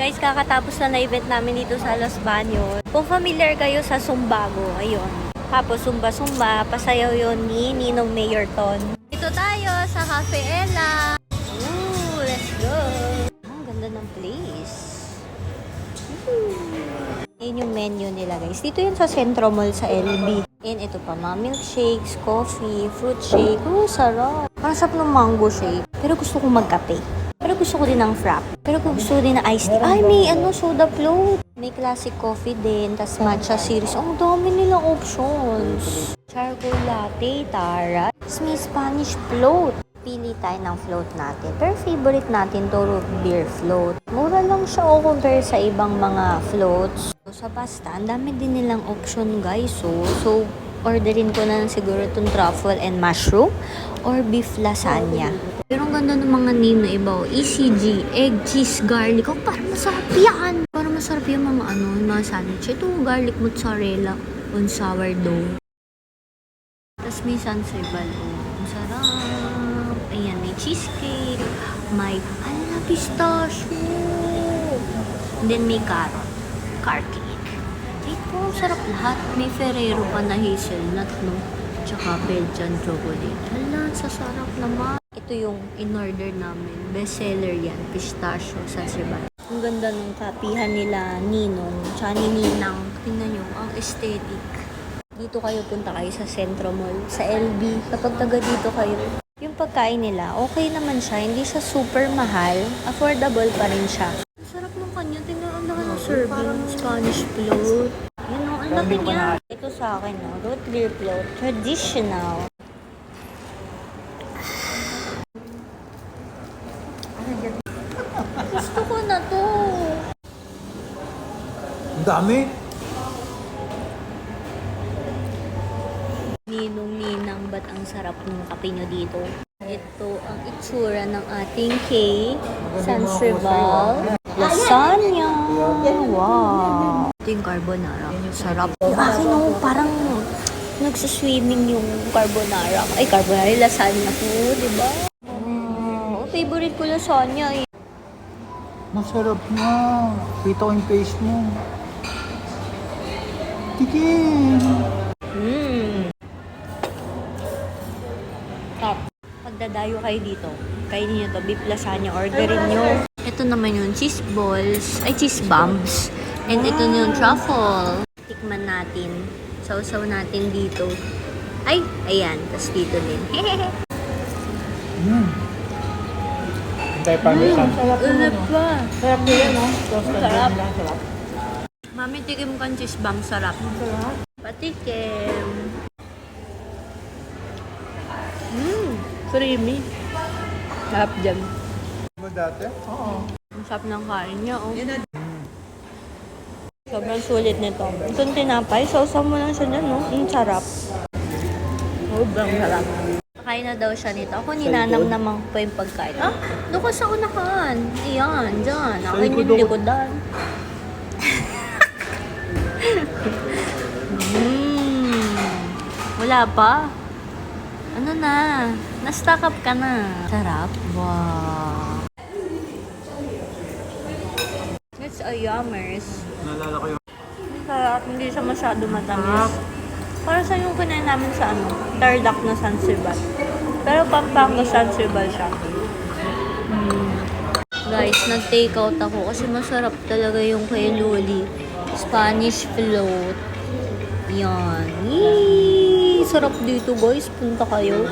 Guys, kakatapos na event namin dito sa Los Baños. Kung familiar kayo sa Sumbago, ayun. Tapos Sumba-Sumba, pasayaw yun ni Ninong Mayorton. Dito tayo sa Cafe Ella. Ooh, let's go! Ang ganda ng place. Yun yung menu nila, guys. Dito yun sa Centro Mall sa LB. And ito pa, mga milkshakes, coffee, fruit shake. Oh, sarap. Masarap ng mango shake. Pero gusto kong magkape. Pero gusto ko din ng frap. Pero kung gusto ko din ng iced tea. Ay, may soda float. May classic coffee din. Tas matcha series. Ang dami nilang options. Charcoal latte, tara. Tas may Spanish float. Pili tayo ng float natin. Pero favorite natin to root beer float. Mura lang siya o compare sa ibang mga floats. So, sa pasta, ang dami din nilang option, guys. So orderin ko na siguro itong truffle and mushroom or beef lasagna. Pero ang ganda ng mga name na iba. ECG, egg, cheese, garlic. Oh, parang masarap yan. Parang masarap yung mga sandwich. Ito, garlic mozzarella on sourdough. Tapos may sansebal. Oh, ang sarap. Ayan, may cheesecake. May, pistachio. And then may carrot. Cake. Ito, sarap lahat. May Ferrero pa na hazelnut, no? Tsaka Belgian chocolate. Hala, sasarap naman. Ito yung in-order namin. Bestseller yan. Pistachio sansebal. Ang ganda ng kapihan nila, Ninong, tsaka ni Ninang. Tingnan nyo, ang aesthetic. Dito kayo, punta kayo sa Centro Mall, sa LB. Kapag taga dito kayo, yung pagkain nila, okay naman siya. Hindi siya super mahal. Affordable pa rin siya. Ang sarap ng kanya. Tingnan, ang laki ng serving. Spanish float. Yun o, ang laki niya. Ito sa akin, no? Root beer float. Traditional. Gusto ko na to. Ang dami. Ninong-ninang, ba't ang sarap ng kape nyo dito? Ito ang itsura ng ating cake. Sansebal. Lasagna. Wow. Ito yung carbonara. Sarap. Yung akin, no, parang nagsaswimming yung carbonara. Ay, carbonara. Lasagna ko, diba? Wow. Favorite ko lasagna eh. Masarap nga. Kita ko yung face mo. Tikin. Pagdadayo kayo dito, kainin nyo to, beef lasagna, orderin nyo. Ito naman yung cheese balls, ay cheese bombs. And ito yung truffle. Tikman natin. Sausaw natin dito. Ay, ayan. Tapos dito din. Tayo parmesan. Ulap pa. Sarap nila, no? Sarap. Mami, tikim kang cheese bomb. Sarap. Patikim. Creamy. Sarap dyan. Mo dati? Oo. Ang sarap ng kain niya, oh. Sobrang sulit nito. Itong tinapay, sausaw mo lang siya dyan, no? Ang sarap. Sobrang sarap. Kain na daw siya nito. Ako ninanam-namang pa yung pagkain. Ah, doon ka sa unahan. Ayan, dyan. Akin yung likodan. Wala pa. Ano na? Na-stock up ka na. Sarap. Wow. It's a yummers. Naalala ko yung... Sarap. Hindi siya masyado matamis. Para sa yung kunain namin sa Tarlac na sansebal. Pero Pampanga sansebal siya. Guys, nag-take out ako kasi masarap talaga yung kay Luli. Spanish float. Yan. Yee! Sarap dito, guys. Punta kayo.